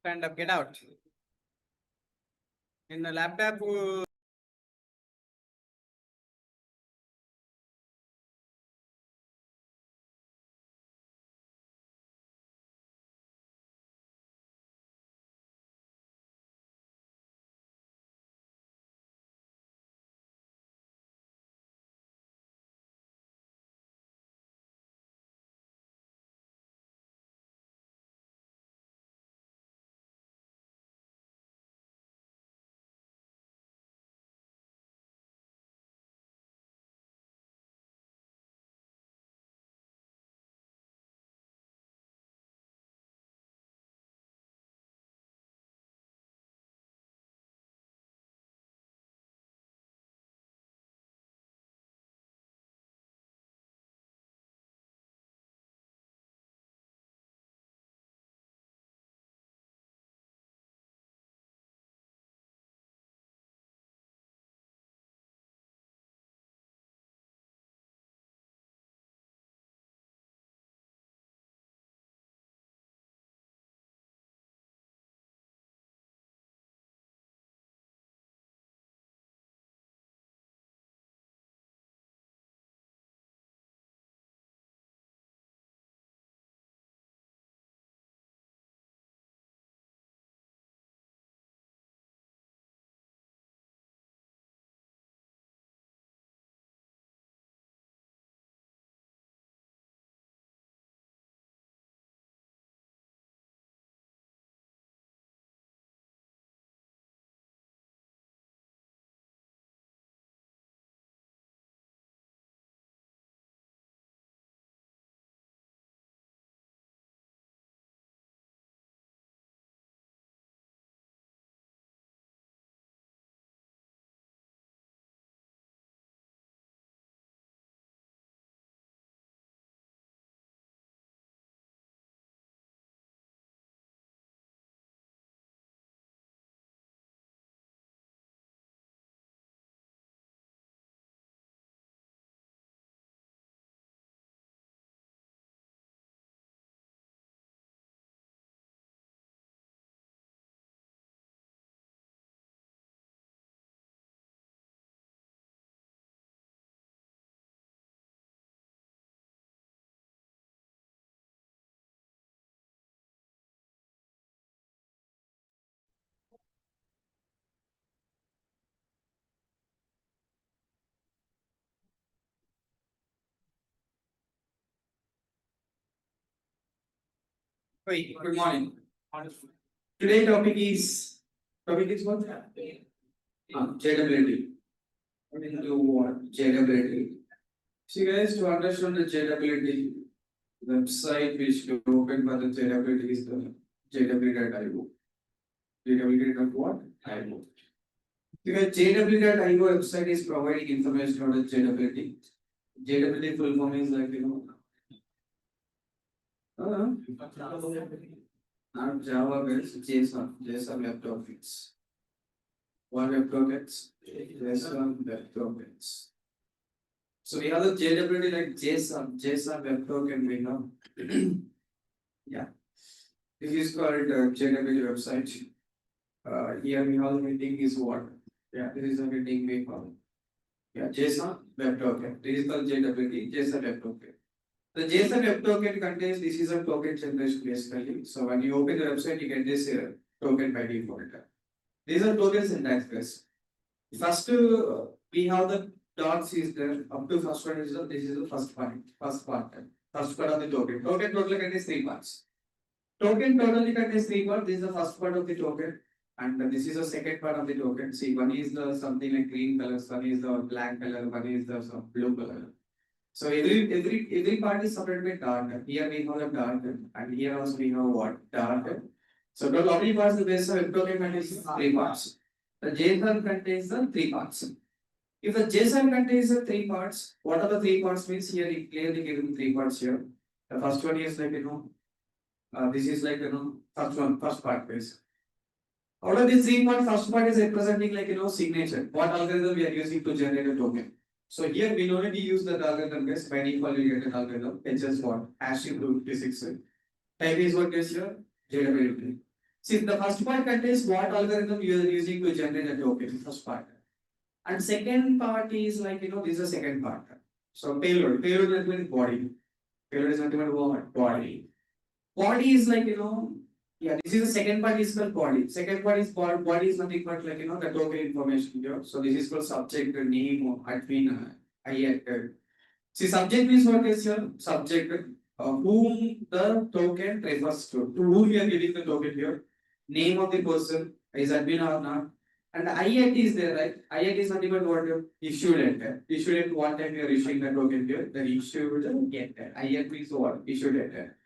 Stand up, get out. In the laptop, Hey, good morning. Today topic is what? JWT. What is the what? JWT. See guys, to understand the JWT, website which you open for the JWT is the jw.io. jw.what? Because jw.io website is providing information on the JWT. JWT full form is like not Java based, JSON web topics. What web topics? JSON web topics. So we have the JWT like JSON web token we have. Yeah. This is called JWT website. Here we have the heading is what? Yeah, this is the heading we have. Yeah, JSON web token. This is called JWT, JSON web token. The JSON web token contains this is a token generation basically. So when you open the website, you get this token by default. These are token syntax based. First, we have the dots is there. Up to first one is this is the first part. First part of the token. Token totally contains 3 parts. Token totally contains 3 parts. This is the first part of the token, and this is the second part of the token. See, one is the something like green color, one is the black color, one is the some blue color. So every part is separated by dot. Here we have the dot, and here also we have what dot. So total how many parts the base of token contains 3 parts. The JSON contains the 3 parts. If the JSON contains the 3 parts, what are the 3 parts means here it clearly given 3 parts here. The first one is like this is like first part base. Out of this 3 part, first part is representing like signature. What algorithm we are using to generate a token. So here we don't need to use the algorithm base. By default you get an algorithm. It's just what hash into 56. Type is what is here JWT. See, the first part contains what algorithm you are using to generate a token, first part. And second part is like, this is the second part. So payload. Payload is nothing but body. Payload is nothing but what? Body. Body is like, yeah, this is the second part is called body. Second part is body is nothing but like, the token information here. So this is called subject, name, admin, I actor. See, subject means what is your subject, whom the token refers to whom you are giving the token here. Name of the person is admin or not. And the IAT is there, right? IAT is nothing but what you issued at. Issued at what time you are issuing the token here. The issued get that. IAT means what? Issued at.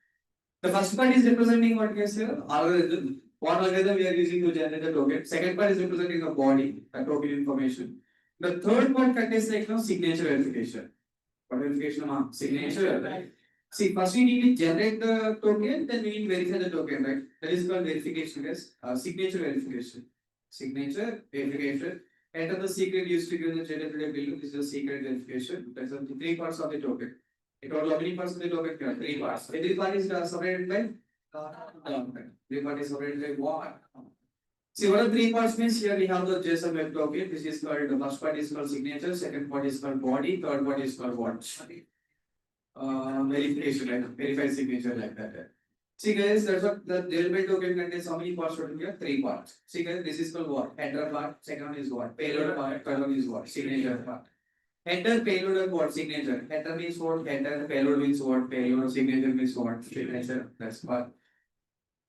The first part is representing what is here? Algorithm. What algorithm we are using to generate the token. Second part is representing the body, the token information. The third part contains like signature verification. What verification of signature, right? See, first we need to generate the token, then we need to verify the token, right? That is called verification, guys. Signature verification. Signature verification. Enter the secret used to give the generated value. This is the secret verification. That's the three parts of the token. A total how many parts of the token? Three parts. Every part is separated by three part is separated by what? See, what are three parts means? Here we have the JSON web token. This is called, the first part is called signature, second part is called body, third part is called what? Verification, like verified signature, like that. See guys, that's what the jailbait token contains. How many parts total here? Three parts. See guys, this is called what? Header part, second one is what? Payload part, third one is what? Signature part. Header, payload, and what? Signature. Header means what? Header, payload means what? Payload, signature means what? Signature, that's part.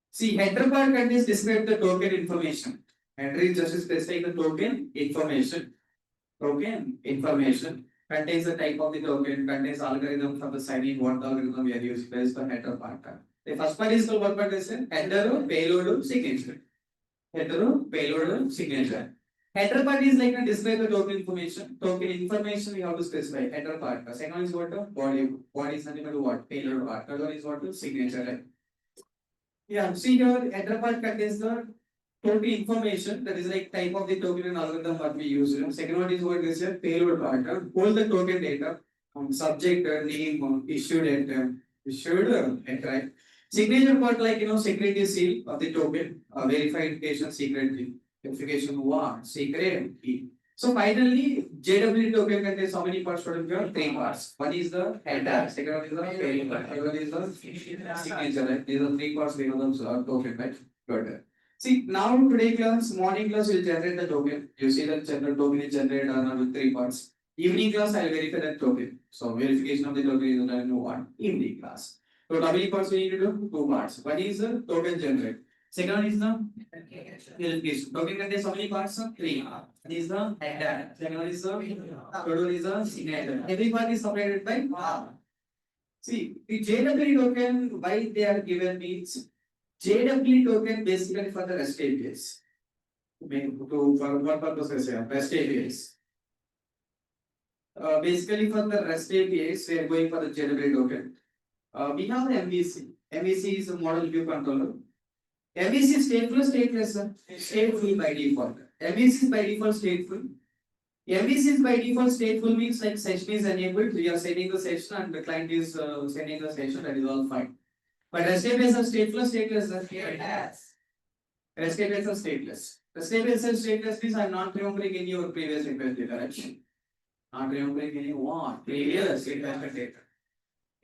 See, header part contains describe the token information. Header is just specifying the token information. Token information contains the type of the token, contains algorithm for the signing, what algorithm we are using. That is the header part. The first part is called what part is it? Header, payload, signature. Header, payload, signature. Header part is like a describe the token information. Token information we have to specify. Header part. The second one is what? Body. Body is nothing but what? Payload part. Third one is what? Signature. Right? Yeah, see here, header part contains the token information, that is like type of the token and algorithm what we use. Second one is what is here, payload part. Hold the token data, subject, name, issued at, right? Signature part like security seal of the token, verification secret key, verification what? Secret key. So finally, JWT token contains how many parts total here? Three parts. One is the header, second one is the payload, third one is the signature, right? These are three parts we know the token, right? Good. See, now today class, morning class will generate the token. You see that general token is generated with three parts. Evening class, I will verify that token. So verification of the token is done in one evening class. So how many parts we need to do? Two parts. One is the token generate. Second one is the verification. Token contains how many parts? Three. One is the header. Second one is the third one is the signature. Every part is separated by one. See, the JWT token, why they are given means JWT token basically for the REST APIs. For what purpose REST APIs. Basically for the REST APIs, we are going for the JWT token. We have the MVC. MVC is a model view controller. MVC is stateful, stateless, stateful by default. MVC is by default stateful. MVC is by default stateful means like session is enabled. We are sending the session and the client is sending the session. That is all fine. But REST APIs are stateless. Yes. REST APIs are stateless. REST APIs are stateless means I am not remembering any of previous request data, right? Not remembering any what? Previous request data.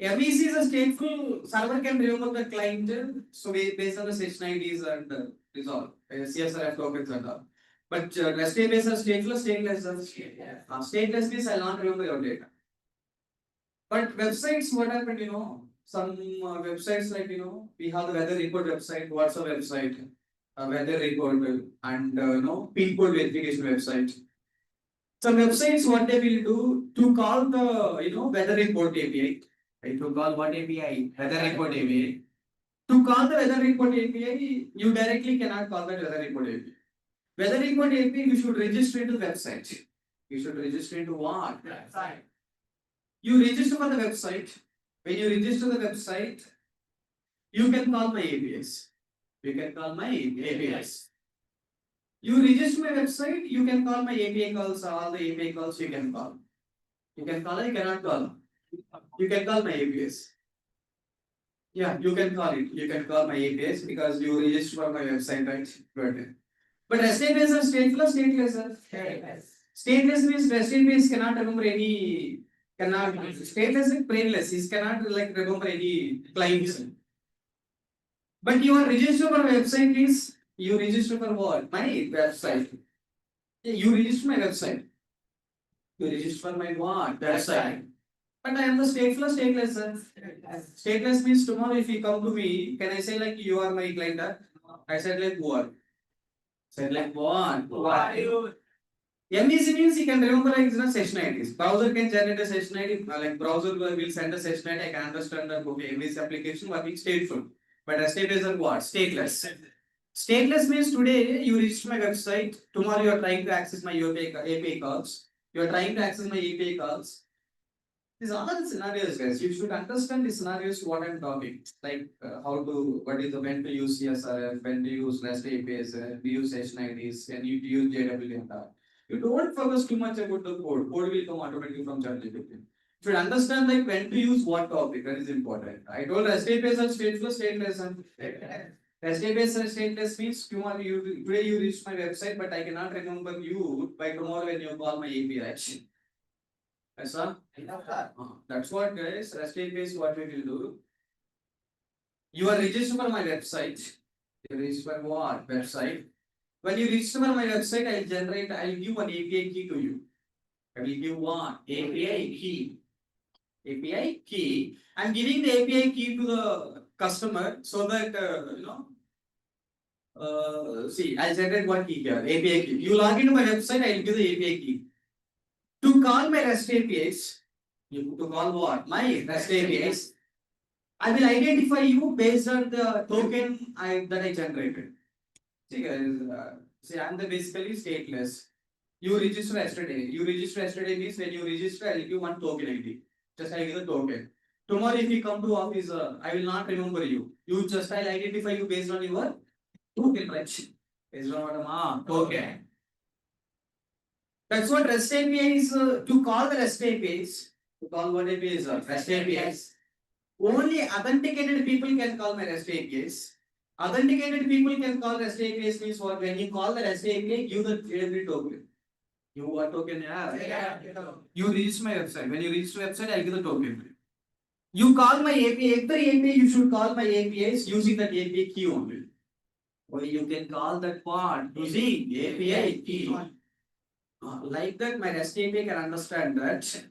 MVC is a stateful, server can remember the client, so based on the session IDs and resolve, CSRF tokens and all. But REST APIs are stateless. Stateless means I will not remember your data. But websites, what happened, some websites like, we have the weather report website, WhatsApp website, weather report, and, pin code verification website. Some websites, what they will do to call the, weather report API. Right? To call what API? Weather report API. To call the weather report API, you directly cannot call the weather report API. Weather report API, you should register into the website. You should register into what? Website. You register for the website. When you register the website, you can call my APIs. You can call my APIs. You register my website, you can call my API calls, all the API calls you can call. You can call, I cannot call. You can call my APIs. Yeah, you can call it. You can call my APIs because you register for my website, right? Good. But REST APIs are stateless, stateless, sir. Stateless means REST APIs cannot remember any, cannot, stateless is brainless. It cannot like remember any clients. But you are registered for website is, you register for what? My website. You register my website. You register for my what? Website. But I am the stateless, sir. Stateless means tomorrow if you come to me, can I say like you are my client? I said like what? Said like what? Why? MVC means you can remember like session IDs. Browser can generate a session ID. Like browser will send a session ID. I can understand that okay, MVC application working stateful. But a stateless are what? Stateless. Stateless means today you reach my website. Tomorrow you are trying to access my API calls. You are trying to access my API calls. These are the scenarios, guys. You should understand the scenarios what I'm talking. Like how to, what is the when to use CSRF, when to use REST APIs, we use session IDs, and you use JWT and that. You don't focus too much about the code. Code will come automatically from ChatGPT. You should understand like when to use what topic. That is important. I told REST APIs are stateless, stateless, and REST APIs are stateless means tomorrow you today you reach my website, but I cannot remember you by tomorrow when you call my API. Yes, sir. That's what guys, REST API is what we will do. You are registered for my website. You register for what? Website. When you register for my website, I'll give one API key to you. I will give one API key. API key. I'm giving the API key to the customer so that see, I'll generate one key here, API key. You log into my website, I'll give the API key. To call my REST APIs, to call what? My REST APIs, I will identify you based on the token that I generated. See guys, I'm the basically stateless. You register yesterday. You register yesterday means when you register, I'll give you one token ID. Just I'll give the token. Tomorrow if you come to office, I will not remember you. I'll identify you based on your token, right? Based on what token. That's what REST API is. To call the REST APIs, to call what APIs? REST APIs. Only authenticated people can call my REST APIs. Authenticated people can call REST APIs means what? When you call the REST API, give the every token. You what token? Yeah. You reach my website. When you reach my website, I'll give the token. You call my API. Every API you should call my APIs using that API key only. Or you can call that part using API key. Like that, my REST API can understand that.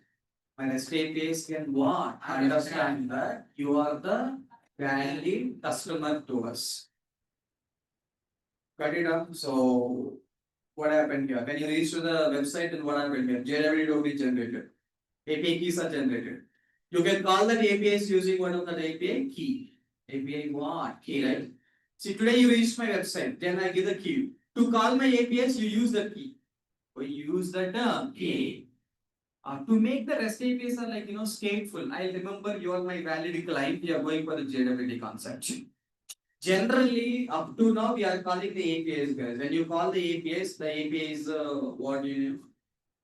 My REST APIs can what? Understand that you are the valid customer to us. Got it up? So, what happened here? When you reach to the website, then what happened here? JWT will be generated. API keys are generated. You can call that APIs using one of the API key. API what? Key, right? See, today you reach my website, then I give the key. To call my APIs, you use the key. We use that key. To make the REST APIs are like stateful. I remember you are my valid client. You are going for the JWT concept. Generally, up to now, we are calling the APIs, guys. When you call the APIs, the API is what you.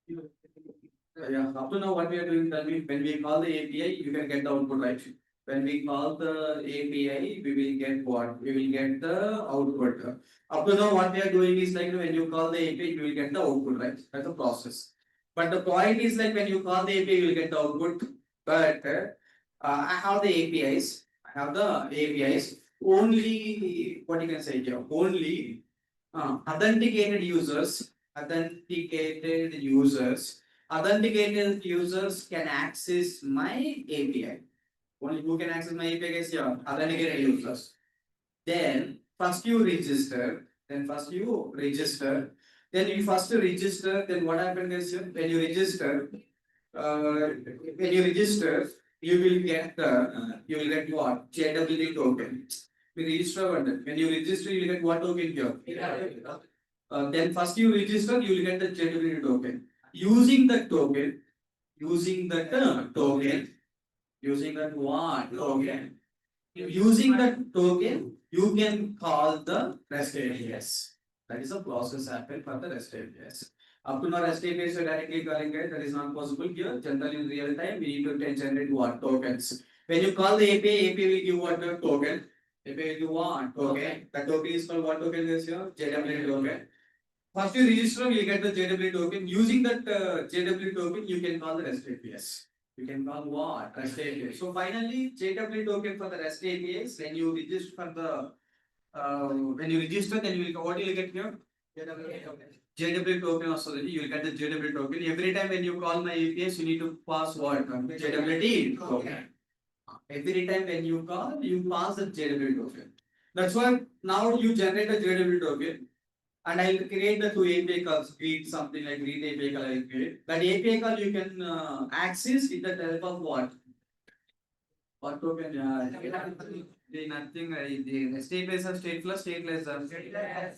Yeah, up to now, what we are doing, tell me, when we call the API, you can get the output, right? When we call the API, we will get what? We will get the output. Up to now, what we are doing is like when you call the API, you will get the output, right? That's the process. But the point is like when you call the API, you will get the output. But I have the APIs. I have the APIs. Only, what you can say here? Only authenticated users. Authenticated users can access my API. Only who can access my API is your authenticated users. Then first you register. Then you first register. Then what happens is when you register, you will get what? JWT token. We register when you register, you will get what token here? Then first you register, you will get the JWT token. Using that token, using that token, using that what token? Using that token, you can call the REST APIs. That is a process happen for the REST APIs. Up to now, REST APIs are directly calling it. That is not possible here. Generally, in real time, we need to generate what tokens. When you call the API, API will give what the token. API will give what token. The token is called what token is here? JWT token. First you register, you get the JWT token. Using that JWT token, you can call the REST APIs. You can call what? REST APIs. So finally, JWT token for the REST APIs, when you register for the when you register, then you will what will you get here? JWT token. JWT token also, you will get the JWT token. Every time when you call my APIs, you need to pass what? JWT token. Every time when you call, you pass the JWT token. That's why now you generate a JWT token and I'll create the two API calls, greet something like greet API call I'll create. That API call you can access with the help of what? What token? The nothing. The stateless or stateless.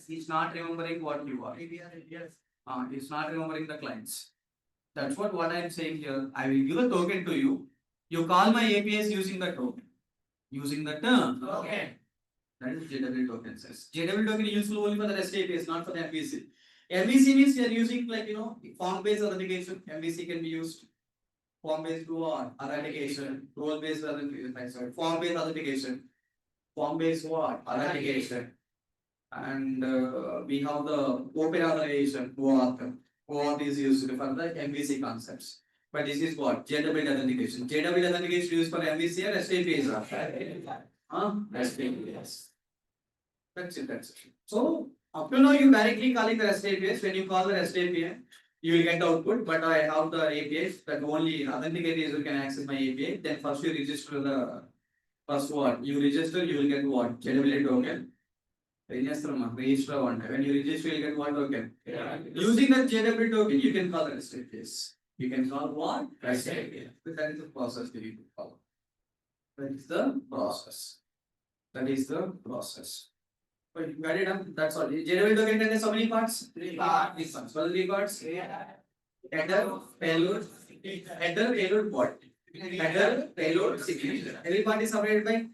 It's not remembering what you are. It's not remembering the clients. That's what I'm saying here. I will give a token to you. You call my APIs using the token. Using the term. Okay. That is JWT token says. JWT token is useful only for the REST APIs, not for the MVC. MVC means you are using like form-based authentication. MVC can be used. Form-based what? Authentication. Role-based authentication. Sorry. Form-based authentication. Form-based what? Authentication. And we have the open authentication. OAuth. OAuth is used for the MVC concepts. But this is what? JWT authentication. JWT authentication used for MVC or REST APIs. REST APIs. That's it. So up to now you directly calling the REST APIs. When you call the REST API, you will get the output. But I have the APIs that only authenticate user can access my API. Then first you register the first what? You register, you will get what? JWT token. Register one. When you register, you will get what token? Using that JWT token, you can call the REST APIs. You can call what? REST API. That is the process you need to follow. That is the process. But you got it done. That's all. JWT token contains how many parts? Three parts. What are the 3 parts? Header, payload, body. Header, payload, signature. Every part is separated by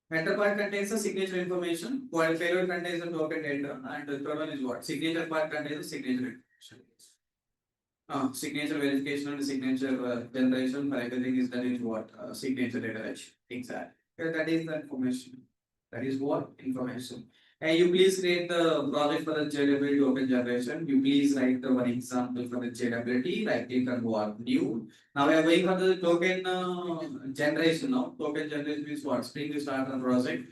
header part contains the signature information, while payload contains the token data, and the third one is what? Signature part contains the signature information. Signature verification and signature generation for everything is done in what? Signature data. Exactly. That is the information. That is what? Information. And you please create the project for the JWT token generation. You please write the one example for the JWT, right click and go on new. Now we are going for the token generation now. Token generation means what? Spring Starter project.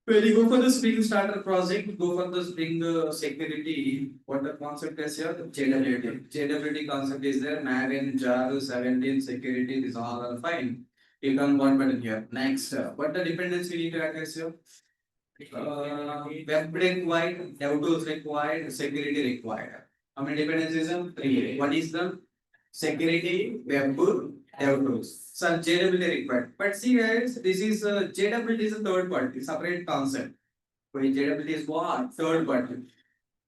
When you go for the Spring Starter project, go for the Spring security. What the concept is here? JWT. JWT concept is there. Maven, jar, 17, security, these all are fine. Click on one button here. Next, what the dependency we need to address here? Web required, DevTools required, security required. How many dependencies? 3. One is the security, web DevTools. So JWT required. But see guys, this is JWT is a third party, separate concept. So JWT is what? Third party.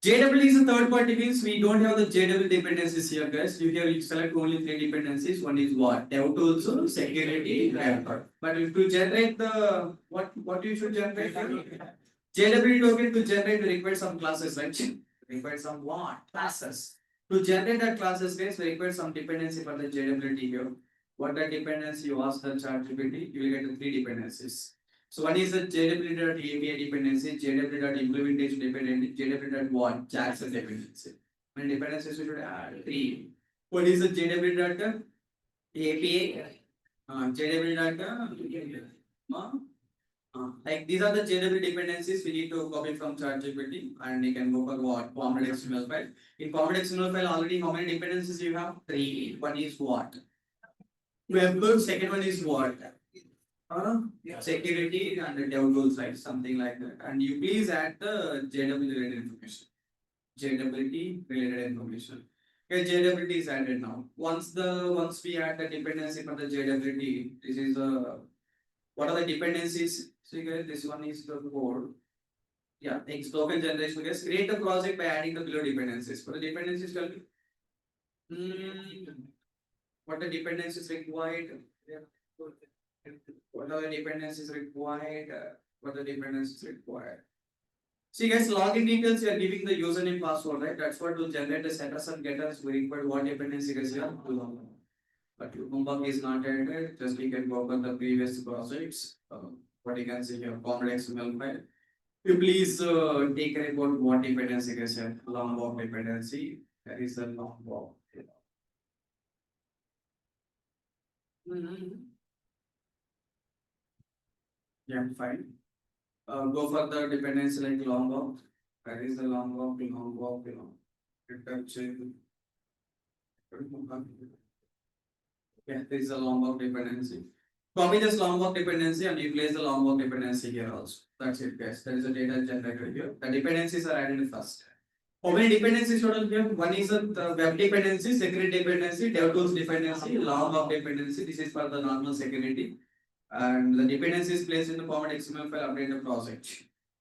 JWT is a third party means we don't have the JWT dependencies here, guys. You select only 3 dependencies. One is what? DevTools, security, web. But if you generate the what you should generate? JWT token to generate require some classes, right? Require some what? Classes. To generate that classes, guys, we require some dependency for the JWT here. What the dependency you ask the ChatGPT, you will get the 3 dependencies. So one is the JWT.API dependency, JWT.implementation dependency, JWT.what? Jackson dependency. Many dependencies we should add 3. What is the JWT.API? Like these are the JWT dependencies we need to copy from ChatGPT, and you can go for what? Format XML file. In format XML file already how many dependencies you have? 3. One is what? Web. Second one is what? Security and the DevTools, right? Something like that. And you please add the JWT related information. JWT related information. Okay, JWT is added now. Once we add the dependency for the JWT, this is what are the dependencies? So guys, this one is the code. Yeah, next token generation. Guys, create a project by adding the below dependencies. For the dependencies, tell me. What the dependencies required? What are the dependencies required? See guys, login details you are giving the username password, right? That's what to generate the setters and getters we require what dependency guys here. but your homework is not added, just you can go over the previous projects. What you can see here, common XML file. You please take a report what dependency is here, long walk dependency. There is a long walk. Yeah, fine. Go for the dependency like long walk. There is a long walk, yeah, there is a long walk dependency. Copy this long walk dependency and you place the long walk dependency here also. That's it, guys. There is a data generated here. The dependencies are added first. How many dependencies total here? One is the web dependency, security dependency, DevTools dependency, long walk dependency. This is for the normal security. And the dependency is placed in the format XML file, update the project.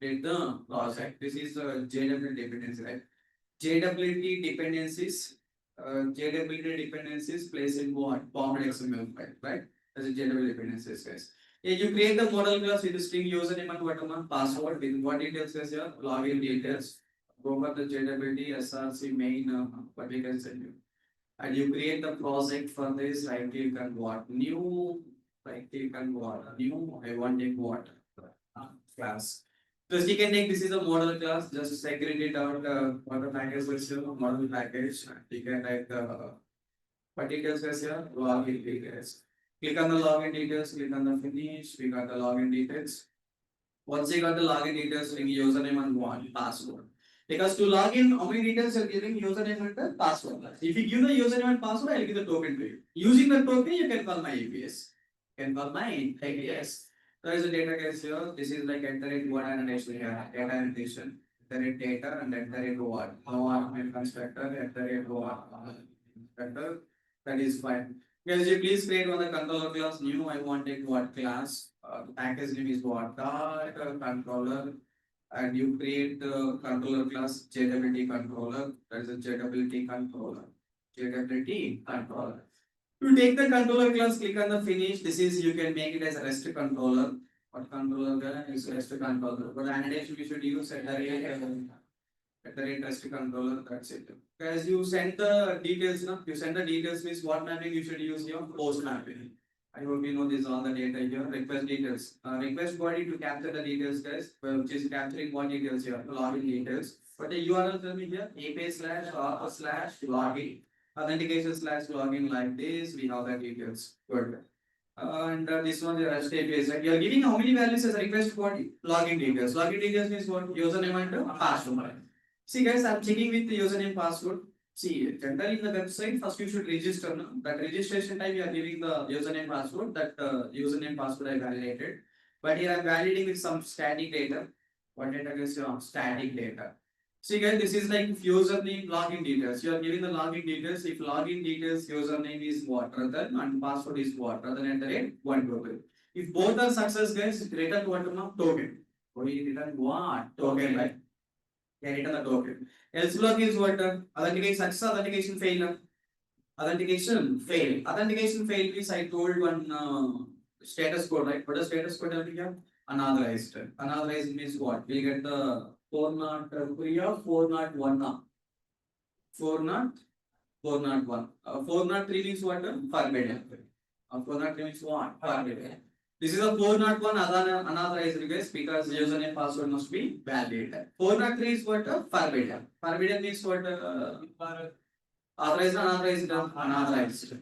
Update the project. This is the JWT dependency, right? JWT dependencies, JWT dependencies placed in what? Format XML file, right? That's a JWT dependencies, guys. Yeah, you create the model class with the string username and whatever password with what details is here, login details. Go for the JWT SRC main, what we can send you. And you create the project for this, right click and what new, right click and what new, I want take what class. Just you can take this is a model class, just segregate it out for the package version, model package. You can write the what details is here, login details. Click on the login details, click on the finish, we got the login details. Once you got the login details, bring username and one password. Because to log in, how many details you're giving username and the password. If you give the username and password, I'll give the token to you. Using the token, you can call my APS. You can call my APS. There is a data case here. This is like enter it one annotation here. Data annotation. Enter it data and enter it what? No argument constructor, enter it what? Constructor. That is fine. Guys, you please create one the controller class new. I want it what class? The package name is what? Controller. And you create the controller class JWT controller. That is a JWT controller. JWT controller. To take the controller class, click on the finish. This is you can make it as a REST controller. What controller is REST controller? But annotation we should use at the rate REST controller. That's it. As you send the details, no? You send the details means what mapping you should use here? Post mapping. I hope you know this all the data here. Request details. Request body to capture the details, guys. Which is capturing what details here? Login details. But the URL tell me here API/auth/login. Authentication slash login like this. We have the details. Good. And this one the REST API is like you are giving how many values as a request body? Login details. Login details means what? Username and password. See, guys, I'm checking with the username password. See, generally in the website, first you should register. No? That registration time you are giving the username password. That username password I validated. But here I'm validating with some static data. What data is static data? See, guys, this is like username login details. You are giving the login details. If login details username is what rather and password is what rather than enter it one token. If both are success, guys, return what token. We return what token, right? Yeah, return the token. Else block is what? Authentication success, authentication failure. Authentication fail. Authentication fail means I told one status code, right? What is status code here? Unauthorized. Unauthorized means what? We get the 403 or 401 now. 401. 403 means what? Forbidden. 403 means what? Forbidden. This is a 401 unauthorized guys because username password must be valid. 403 is what? Forbidden. Forbidden means what? Authorized, unauthorized, unauthorized.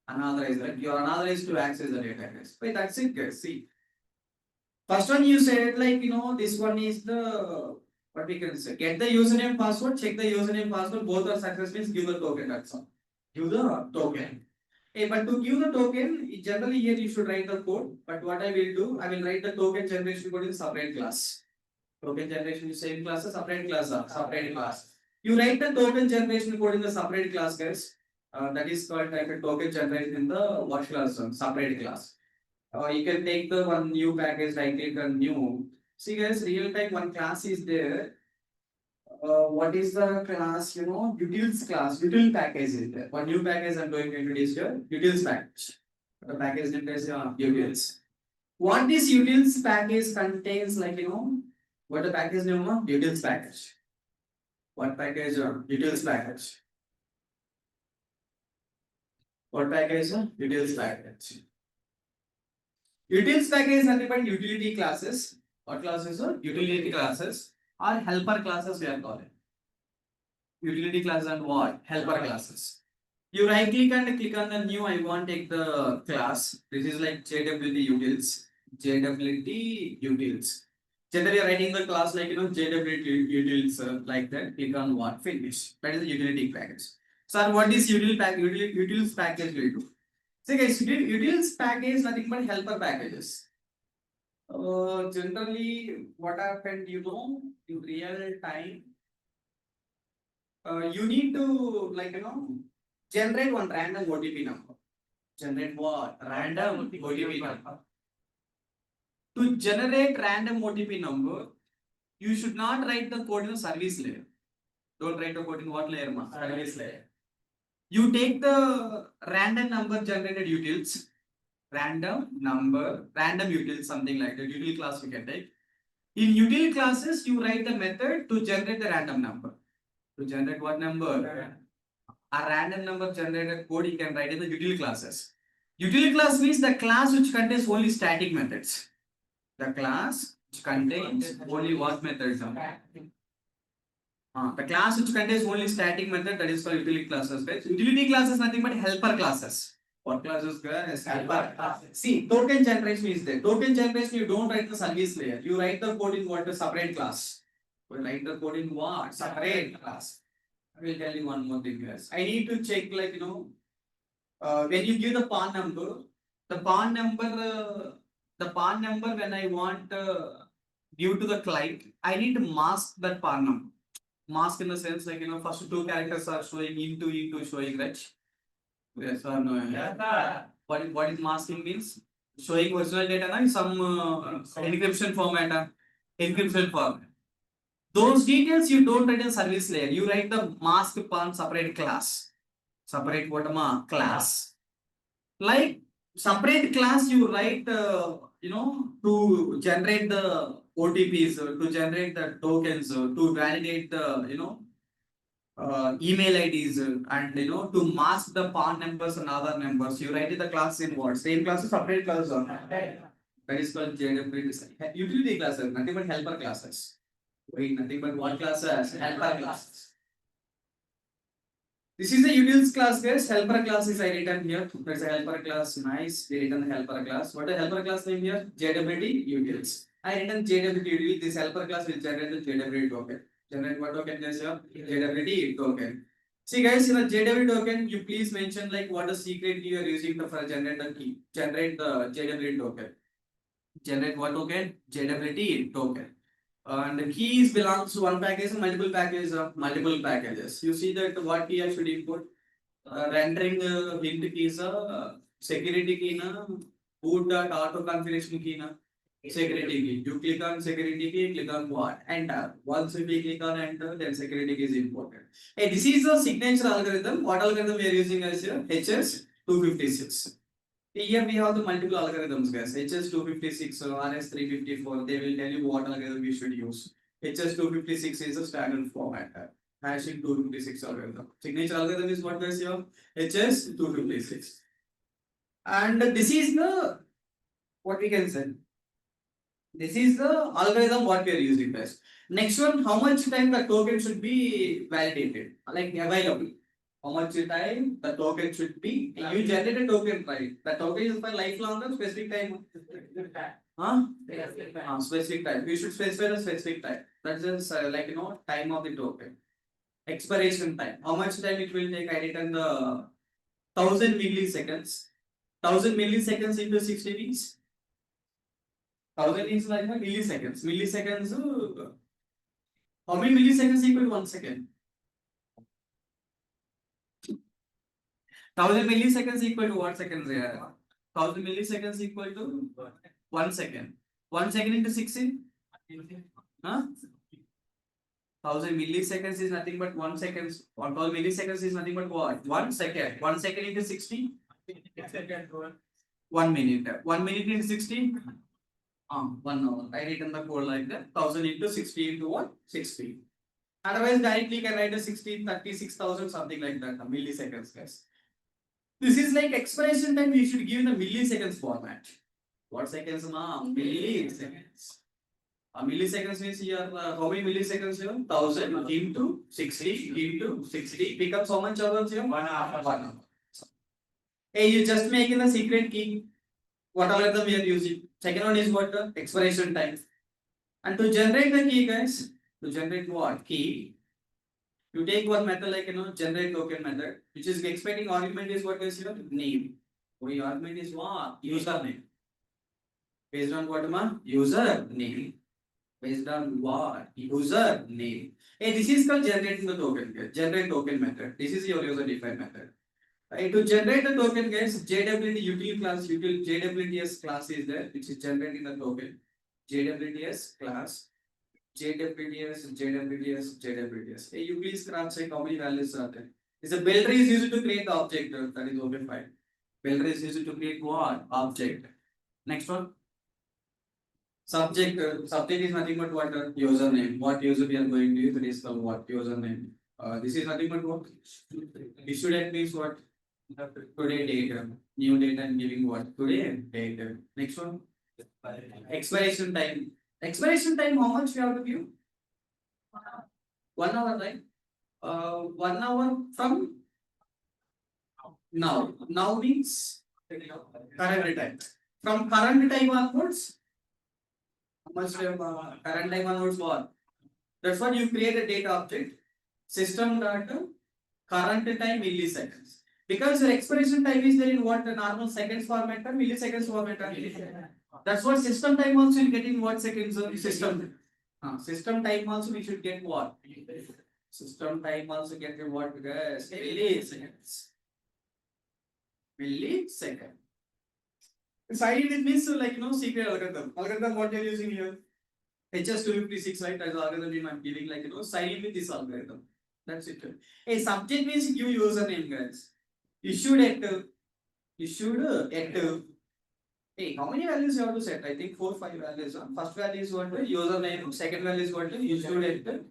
Unauthorized. Like you are unauthorized to access the data, guys. Wait, that's it, guys. See. First one you said like this one is the what we can say. Get the username password, check the username password, both are success means give the token. That's all. Give the token. Hey, but to give the token, generally here you should write the code. But what I will do, I will write the token generation code in separate class. Token generation is same class, separate class, separate class. You write the token generation code in the separate class, guys. That is called like a token generation in the what class? Separate class. You can take the one new package, right click on new. See guys, real time one class is there. What is the class? Utils class, util package is there. One new package I'm going to introduce here, utils package. The package name is utils. What this utils package contains, like what the package name of utils package. What package? Utils package. What package? Utils package. Utils package is nothing but utility classes. What classes are? Utility classes or helper classes we are calling. Utility classes and what? Helper classes. You right click and click on the new. I want to take the class. This is like JWT utils. JWT utils. Generally, you're writing the class like JWT utils like that. Click on what? Finish. That is the utility package. So, what is utils package will do? So, guys, utils package nothing but helper packages. Generally, what happened, in real time, you need to generate one random OTP number. Generate what? Random OTP number. To generate random OTP number, you should not write the code in the service layer. Don't write the code in what layer, ma? Service layer. You take the random number generated utils, random utils, something like that. Util class you can take. In util classes, you write the method to generate the random number. To generate what number? A random number generated code you can write in the util classes. Util class means the class which contains only static methods. The class which contains only what methods? The class which contains only static method, that is called utility classes. Right? Utility class is nothing but helper classes. What classes, guys? Helper. See, token generation is there. Token generation, you don't write the service layer. You write the code in what? A separate class. You write the code in what? Separate class. I will tell you one more thing, guys. I need to check, when you give the PAN number, the PAN number when I want give to the client, I need to mask that PAN number. Mask in the sense first two characters are showing into showing, right? Yes or no? Yeah. What is masking means? Showing original data in some encryption format. Encryption format. Those details you don't write in service layer. You write the mask PAN separate class. Separate what class. Like separate class you write to generate the OTPs, to generate the tokens, to validate the email IDs, and to mask the PAN numbers and other numbers. You write the class in what? Same class or separate classes? That is called JWT. Utility classes, nothing but helper classes. Wait, nothing but what classes? Helper classes. This is the utils class, guys. Helper class is I written here. There's a helper class. Nice. We written the helper class. What is helper class name here? JWT utils. I written JWT utils. This helper class will generate the JWT token. Generate what token, guys? JWT token. See, guys, in the JWT token, you please mention what the secret key you are using for generate the key. Generate the JWT token. Generate what token? JWT token. And the keys belongs to one package and multiple packages of multiple packages. You see that what key I should input? Rendering hint keys, security key na, boot.auto configuration key na, security key. You click on security key, click on what? Enter. Once you click on enter, then security key is imported. Hey, this is the signature algorithm. What algorithm we are using as here? HS256. Here we have the multiple algorithms, guys. HS256 or RS354. They will tell you what algorithm you should use. HS256 is a standard format. Hashing 256 algorithm. Signature algorithm is what, guys? Here HS256. And this is the what we can say. This is the algorithm what we are using, guys. Next one, how much time the token should be validated, like available. How much time the token should be? You generate a token, right? The token is for lifelong or specific time? Specific time. We should specify the specific time. That's just time of the token. Expiration time. How much time it will take? I written the 1000 milliseconds. 1000 milliseconds into 60 weeks. 1000 is like milliseconds. Milliseconds. How many milliseconds equal to 1 second? 1000 milliseconds equal to what seconds here? 1000 milliseconds equal to 1 second. 1 second into 60? 1000 milliseconds is nothing but 1 second. 1000 milliseconds is nothing but what? 1 second. 1 second into 60? 1 minute. 1 minute into 60? 1 hour. I written the code like that. 1000 into 60 into what? 60. Otherwise, directly can write a 60, 36,000, something like that. Milliseconds, guys. This is like expiration time. You should give in the milliseconds format. What seconds, ma? Milliseconds. Milliseconds means here, how many milliseconds here? 1000 into 60 into 60 becomes how much hours here? 1 hour. 1 hour. Hey, you just making the secret key. What algorithm we are using? Second one is what? Expiration time. And to generate the key, guys, to generate what? Key, you take one method like generate token method, which is expecting argument is what is your name. The argument is what? Username. Based on what man? User name. Based on what? User name. Hey, this is called generating the token. Guys. Generate token method. This is your user defined method. To generate the token, guys, JWT util class, JWTS class is there, which is generating the token. JWTS class. JWTS. Hey, you please cross check how many values are there. It's a builder is used to create the object, that is okay fine. Builder is used to create what? Object. Next one. Subject is nothing but what? Username. What user we are going to use? It is called what? Username. This is nothing but what? Student means what? Today date. New date and giving what? Today date. Next one. Expiration time. Expiration time, how much we have to give? 1 hour, right? 1 hour from now. Now means current time. From current time onwards, how much we have, current time onwards what? That's what you create a data object. System data, current time milliseconds. Because your expiration time is there in what the normal seconds format or milliseconds format. That's what system time also will get in what seconds system. System time also we should get what? System time also get in what guys? Milliseconds. Millisecond. Side it means like secret algorithm. Algorithm what you are using here? HS256, right? As algorithm I'm giving like side with this algorithm. That's it. A subject means give username guys. Issued at hey, how many values you have to set? I think 4 5 values. First value is what? Username. Second value is what? Issued at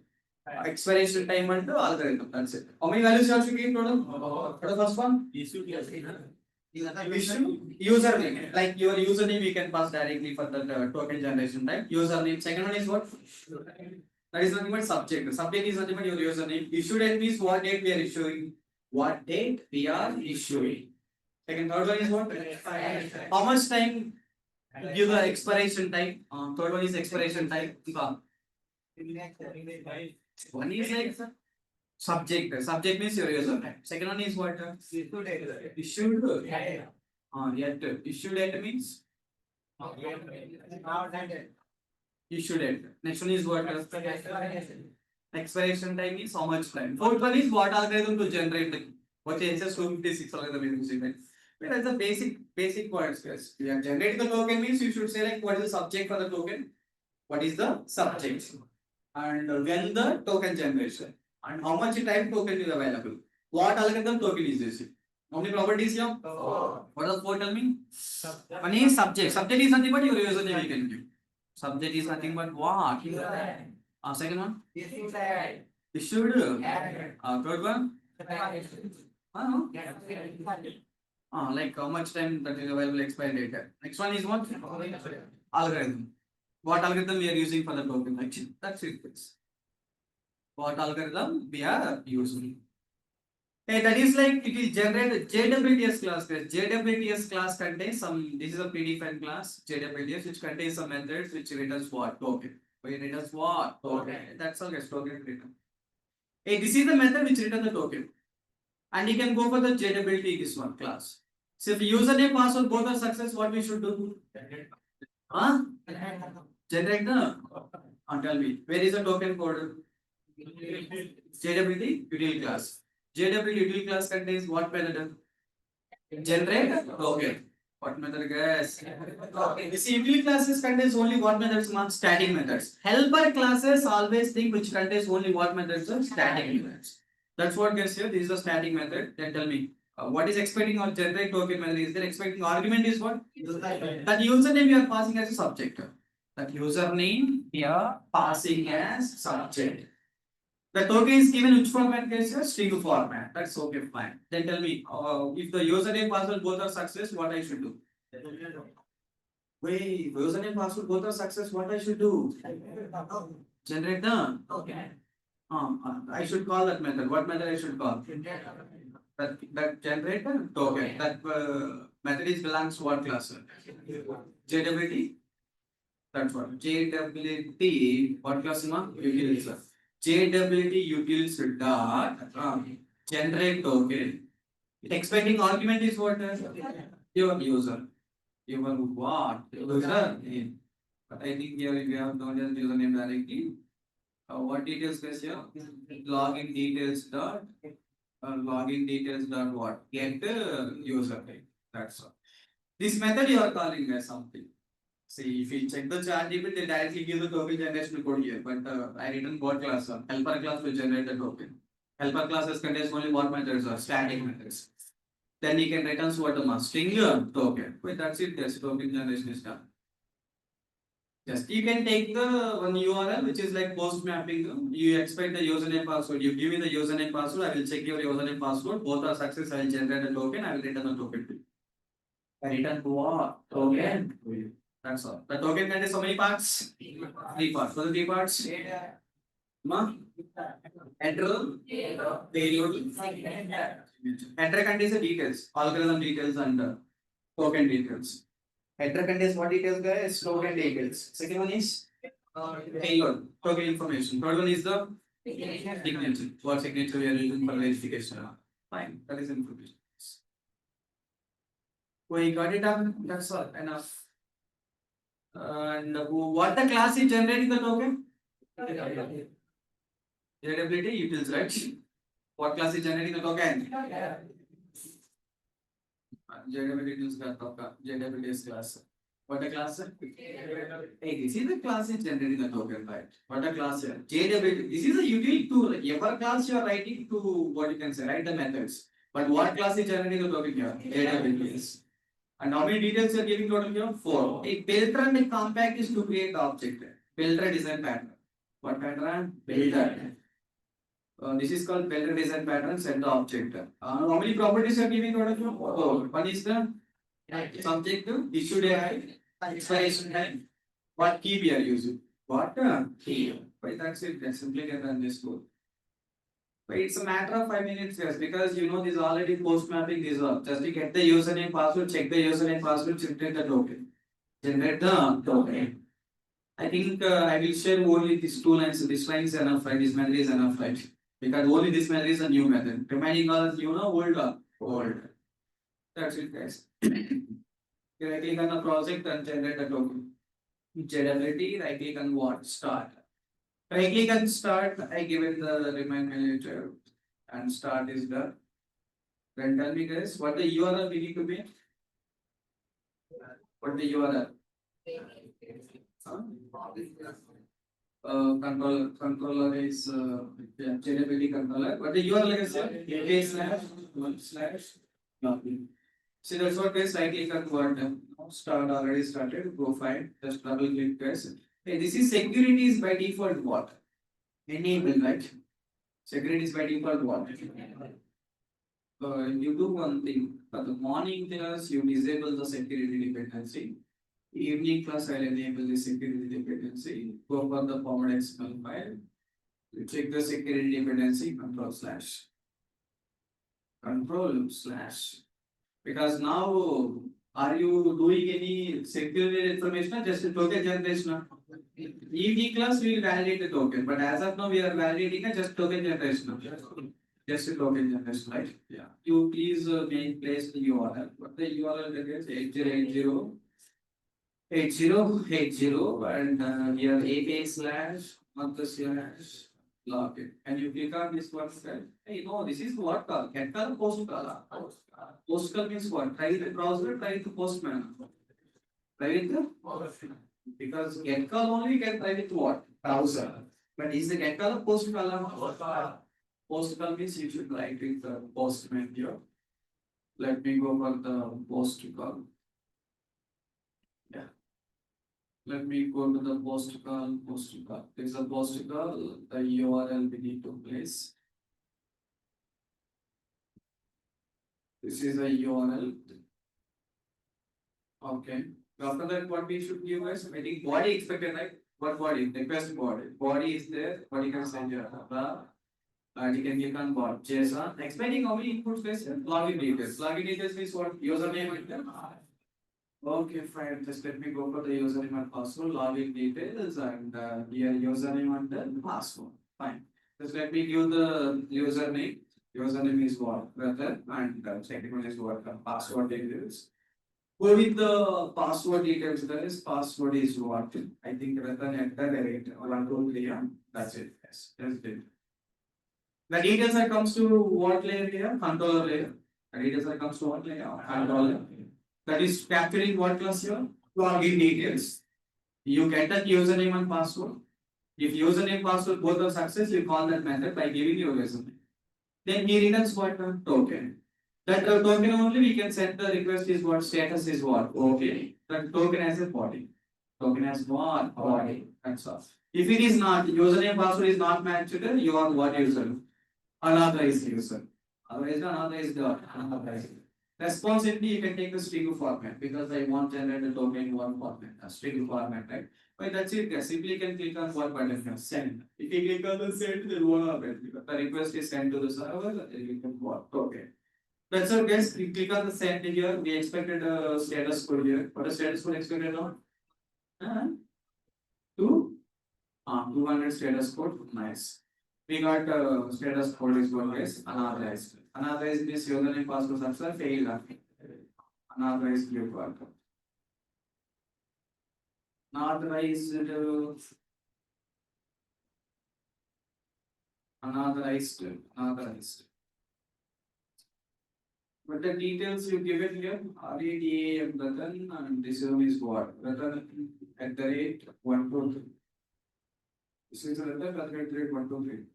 expiration time and algorithm. That's it. How many values you have to give total? What the first one? Issue username. Like your username you can pass directly for the token generation time. Username. Second one is what? That is nothing but subject. Subject is nothing but your username. Issued date means what date we are issuing. What date we are issuing. Second, third one is what? How much time? Give the expiration time. Third one is expiration time. One is like subject. Subject means your username. Second one is what? Issued. Yet issued date means issued date. Next one is what? Expiration time is how much time. Fourth one is what algorithm to generate the what HS256 algorithm is using. Right? That's the basic words. Yes. We are generating the token means you should say like what is the subject for the token, what is the subject, and when the token generation, and how much time token is available. What algorithm token is using. How many properties here? What does 4 tell me? One is subject. Subject is nothing but your username you can give. Subject is nothing but what? Second one? Issued. Third one? Like how much time that is available expiry date. Next one is what? Algorithm. What algorithm we are using for the token? Actually, that's it. What algorithm we are using? Hey, that is like it is generated JWTS class. JWTS class contains some. This is a predefined class JWTS which contains some methods which returns what token. It returns what token. That's all. Guys, token return. Hey, this is the method which returns the token, and you can go for the JWT this one class. So if username password both are success, what we should do? Generate the. Tell me where is the token code? JWT util class. JWT util class contains what method? Generate token. What method, guys? This util classes contains only what methods? Static methods. Helper classes always think which contains only what methods? Static methods. That's what gets here. This is the static method. Then tell me. What is expecting or generate token method? Is there expecting argument is what? That username you are passing as a subject. That username we are passing as subject. The token is given which format guys? String format. That's okay, fine. Then tell me, if the username password both are success, what I should do? Wait, username password both are success, what I should do? Generate the. Okay. I should call that method. What method I should call? That generator token. That method is belongs to what class? JWT. That's what. JWT. What class? Utils. JWT utils dot generate token. Expecting argument is what? Your user. Your what? User name. But I think here if you have not just username directly. What details guys here? Login details dot what? Get user name. That's all. This method you are calling as something. See, if you check the chart, it will directly give the token generation code here. But I written what class? Helper class will generate the token. Helper classes contains only what methods are static methods. Then you can return what the string token. Wait, that's it. That's token generation is done. Yes, you can take the one URL which is like post mapping. You expect the username password. You give me the username password. I will check your username password. Both are success. I will generate a token. I will return a token to you. I return to what? Token. That's all. The token contains so many parts? 3 parts. What are the 3 parts? Ma? Enter. Payload. Enter contains the details. Algorithm details and token details. Header contains what details guys? Token details. Second one is payload, token information. Third one is the signature. What signature we are using for verification? Fine, that is information. We got it up. That's all. Enough. And what the class is generating the token? JWT utils, right? What class is generating the token? JWT utils का token. JWT is class. What a class? Hey, this is the class is generating the token, right? What a class here. JWT. This is a utility tool. Every class you are writing to what you can say, write the methods. But what class is generating the token here? JWT is. And how many details you are giving total here? 4. A filter and a compact is to create the object. Filter design pattern. What pattern? Filter. This is called filter design pattern. Set the object. How many properties you are giving total here? 4. One is the subject, issue date, expiration time. What key we are using? What key? But that's it. That's simply can run this code. But it's a matter of 5 minutes, guys, because you know this already post mapping this up. Just to get the username password, check the username password, generate the token. Generate the token. I think I will share only these 2 lines. This line is enough, right? This method is enough, right? Because only this method is a new method. Remaining all you know old. That's it, guys. Right click on the project and generate the token. Generate, right click on what? Start. Right click on start. I give it the remind manager and start is done. Then tell me guys what the URL we need to be. What the URL? Controller is JWT controller. What the URL is //. See that's what guys right click on what start already started. Go find just double click guys. Hey, this is security is by default what? Enable, right? Security is by default what? You do one thing. For the morning class, you disable the security dependency. Evening class, I'll enable the security dependency. Go for the format XML file. You check the security dependency control slash. Because now, are you doing any security information or just a token generation? EV class we will validate the token, but as of now we are validating a just token generation. Just a token generation, right? Yeah. You please make place the URL. What the URL is 8080 and here API / login. And you click on this one side. Hey, no, this is what call. Get call post call. Post call means what? Try the browser, try the postman. Try with the because get call only can try with what? Browser. But is the get call or post call? Post call means you should write with the postman here. Let me go for the post call. Yeah. Let me go to the post call. This is a post call, the URL we need to place. This is a URL. Okay. After that, what we should give guys? I think body expected, right? What body? Request body. Body is there. Body can send you and you can click on bot. JSON. Explaining how many inputs guys? Login details. Login details means what? Username and then. Okay, fine. Just let me go for the username and password. Login details and here username and then password. Fine. Just let me give the username. Username is what? Rather and technical is what? Password details. Go with the password details, guys. Password is what? I think Ratan at the rate 1, 2, 3. That's it. Yes, that's it. The details that comes to what layer here? Controller layer. The details that comes to what layer? Controller. That is capturing what class here? Login details. You get that username and password. If username password both are success, you call that method by giving your username. Then he returns what? Token. That token only we can set the request is what, status is what, okay. That token has a body. Token has what? Body. That's all. If it is not, username password is not matched, you are what user? Unauthorized user. Otherwise, unauthorized dot. Unauthorized. Responsibly, you can take the string format because I want to generate the token in one format, a string format, right? But that's it, guys. Simply you can click on what button? Send. If you click on the send, then what happens? Because the request is sent to the server, then you can what? Okay. That's all, guys. We click on the send here. We expected a status code here. What is status code expected now? 200 status code. Nice. We got status code is what, guys? Unauthorized. Unauthorized means username password success failed. Unauthorized view card. Unauthorized. Unauthorized. But the details you give it here, RADAM Ratan and this is what? Ratan at the rate 123. This is Ratan at the rate 123.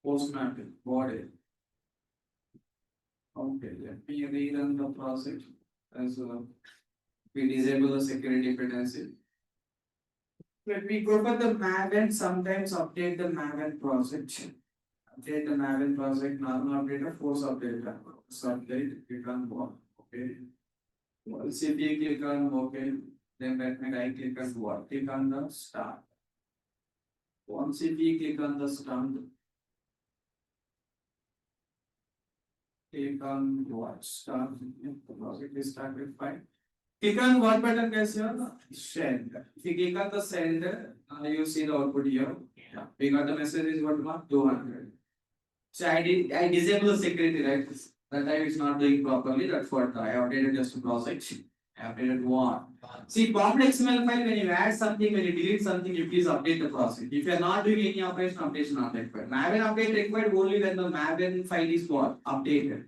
Postmatic, body. Okay, let me rerun the process as we disable the security dependency. Let me go for the Maven, sometimes update the Maven project. Update the Maven project, normal update, force update. Update, click on what? Okay. Once if you click on OK, then let me right click on what? Click on the start. Once if you click on the start, click on what? Start. The project is started fine. Click on what button guys here? Send. If you click on the send, you see the output here. Yeah. We got the message is what mark 200. So I disable the security, right? That time it's not doing properly. That's what I updated just to project. I updated one. See, POP XML file, when you add something, when you delete something, you please update the process. If you are not doing any operation, updation not required. Maven update required only when the Maven file is what? Updated.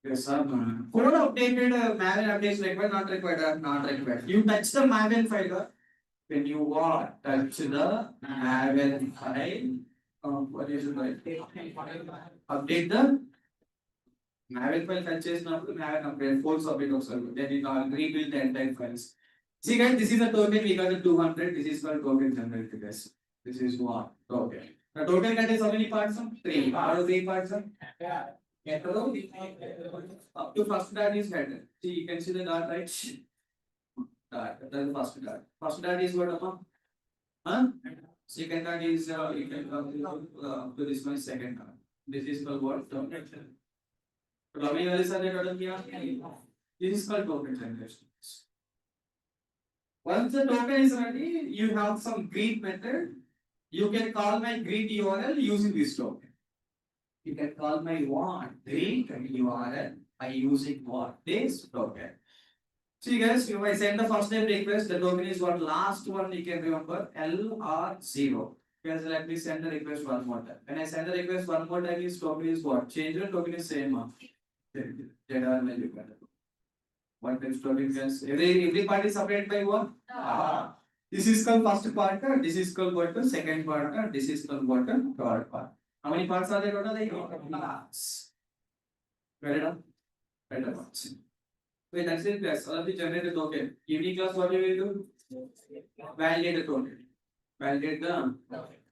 Yes, sir. Code updated, Maven updates required, not required, not required. You touch the Maven file, when you what? Touch the Maven file, what is it like? Update the Maven file touch చేసినప్పుడు Maven update full submit ఒకసారి then it will rebuild the entire files. See guys, this is a token, we got the 200, this is called token generated guys. This is what? Token. The token contains how many parts? 3. What are 3 parts? Up to first dot is header. See, you can see the dot, right? Dot, that is first dot. First dot is what? Second dot is you can come to this one, second dot. This is called what? Token. This is called token generation. Once the token is ready, you have some greet method. You can call my greet URL using this token. You can call my what? Greet URL by using what? This token. See guys, if I send the first name request, the token is what? Last one you can remember, LR0. Guys, let me send the request one more time. When I send the request one more time, this token is what? Change the token is same. What is token guys? Every part is separated by what? This is called first part, this is called what? Second part, this is called what? Third part. How many parts are there total? Parts. Ready now? Ready now. Wait, that's it guys. All of you generate the token. Evening class, what you will do? validate the token. Validate the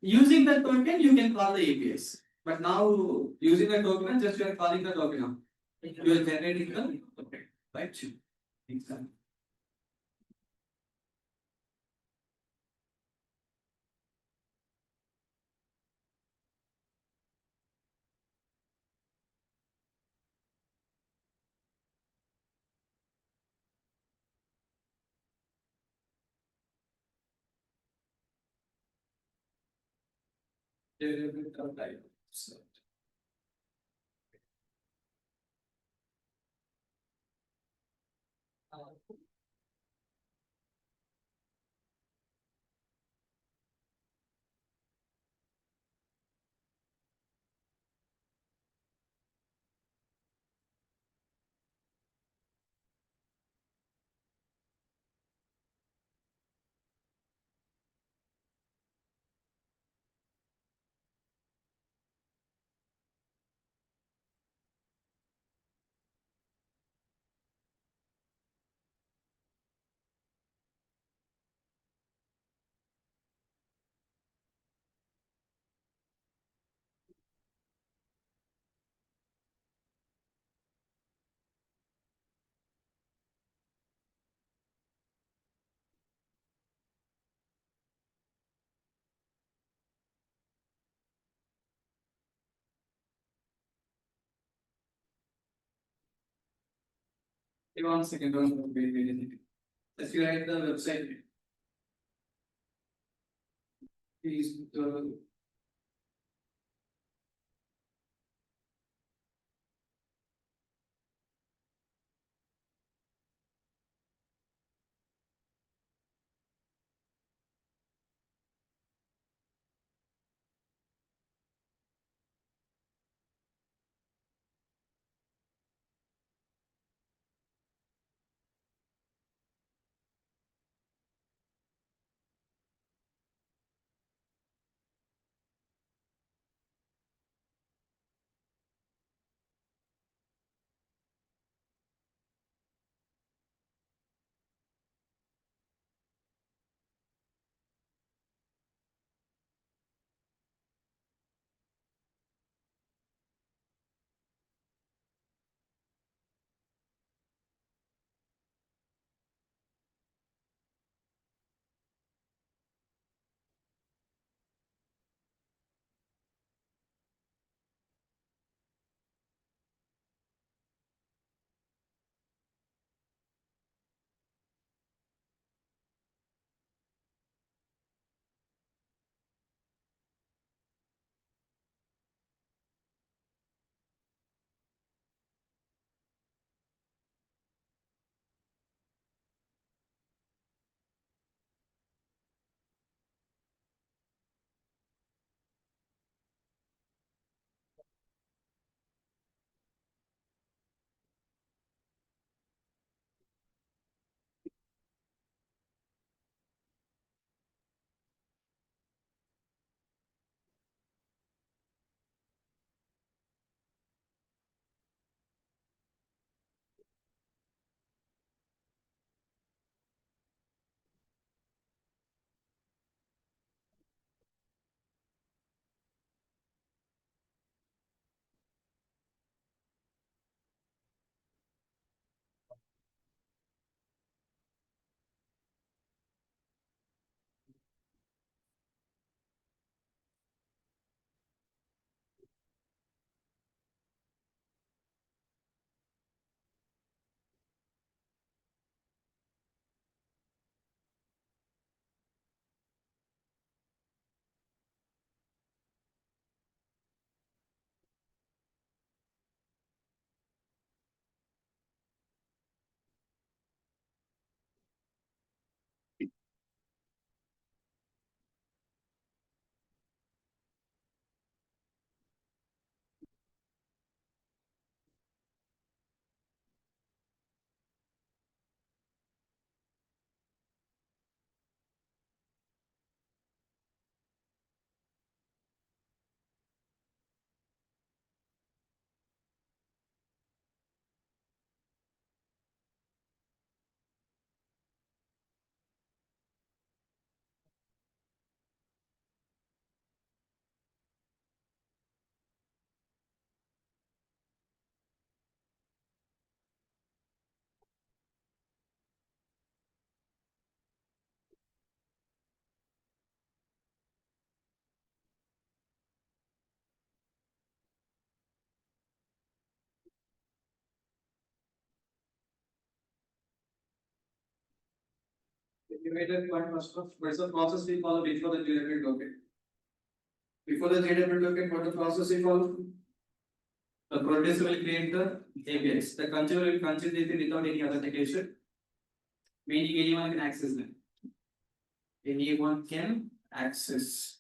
using the token you can call the APIs. But now using the token, just you are calling the token. You are generating the token, right? Exactly. Derivative type. So, hey, 1 second, don't wait. If you write the website, please Estimated point first of what's the process we follow before the JW token? Before the JW token, what the process we follow? The producer will create the APIs. The consumer will consume the thing without any authentication. Meaning anyone can access them. Anyone can access.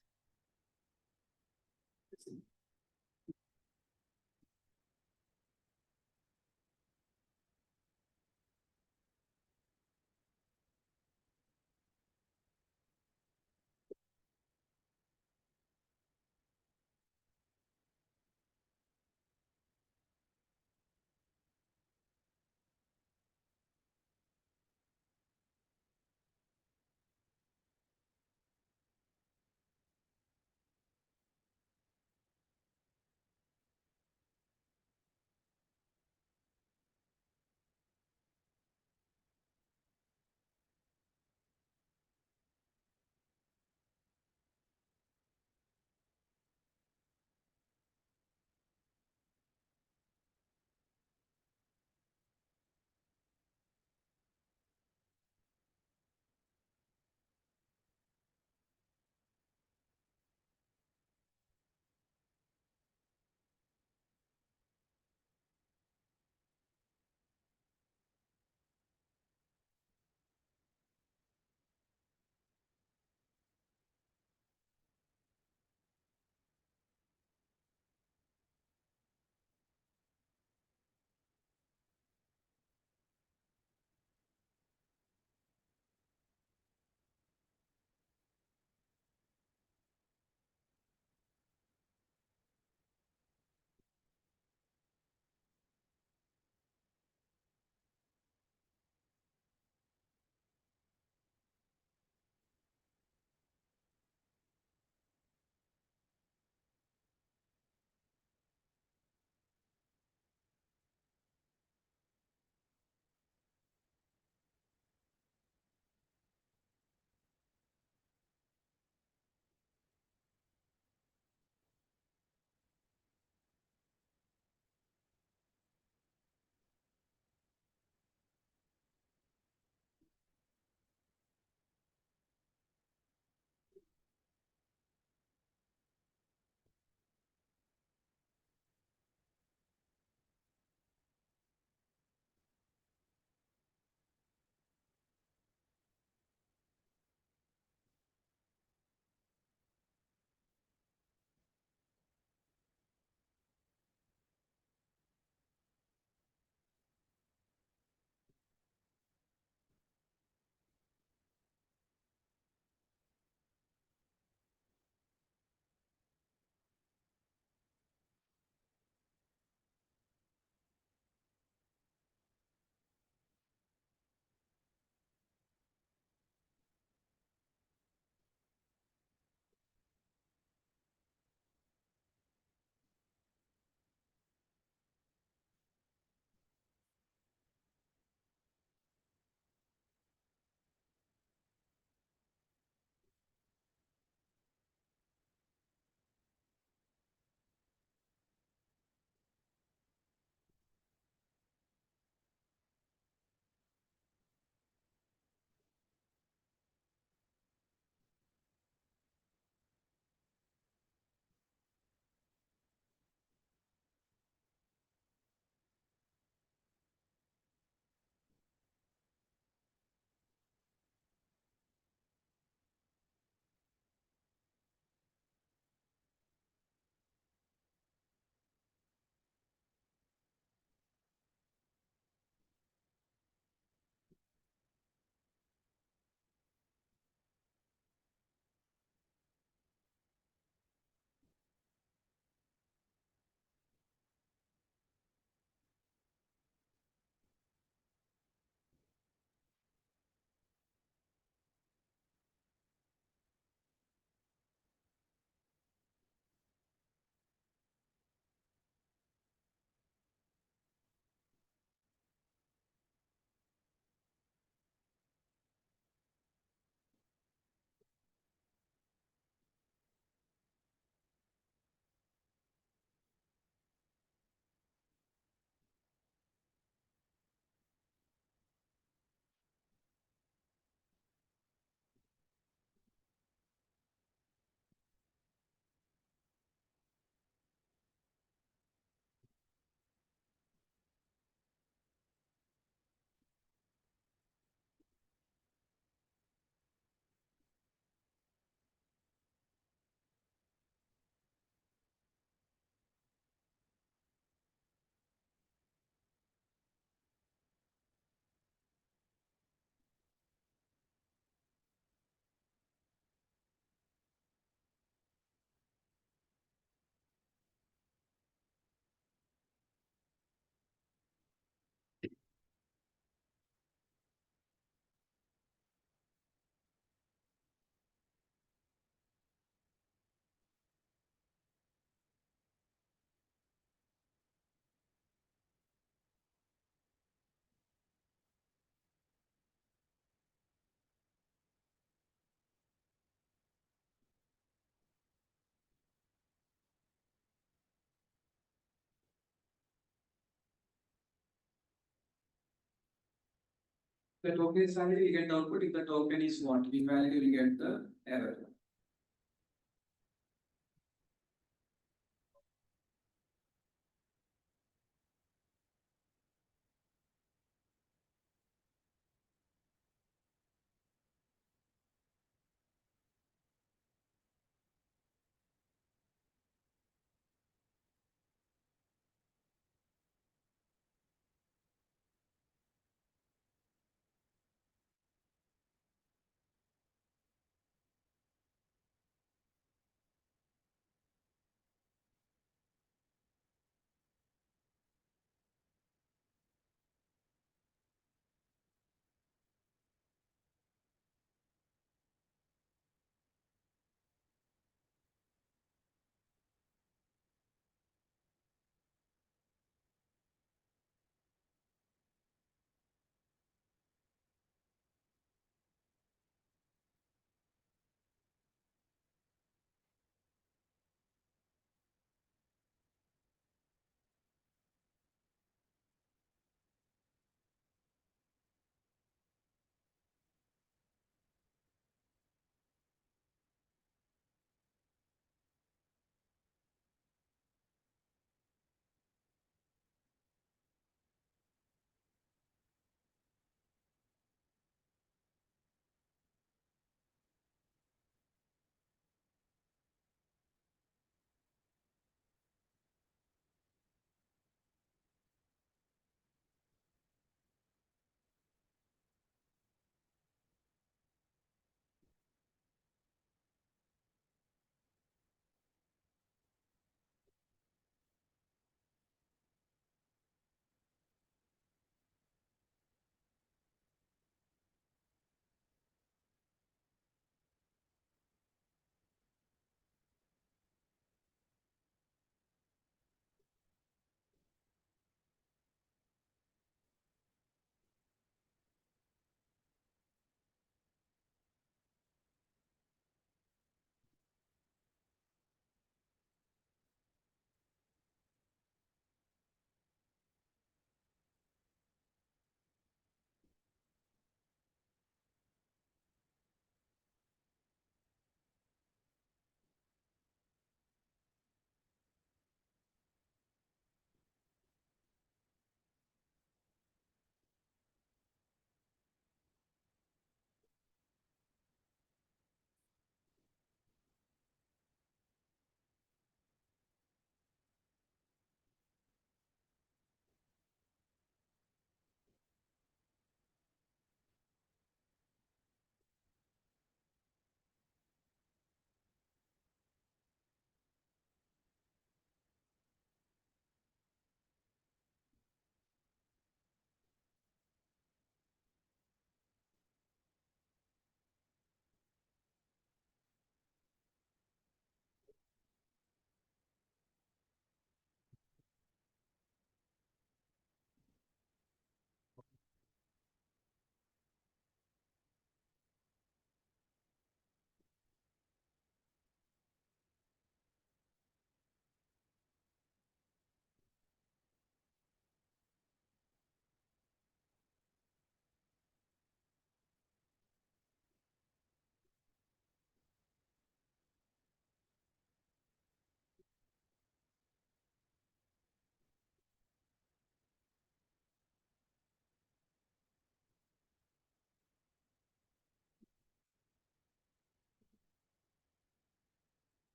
The token is valid, we get the output. If the token is not invalid, we get the error.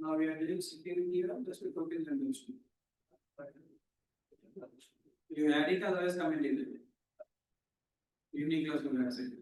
Now we are doing security, just to focus on those two. You add it, otherwise comment in it. Unique class will accept.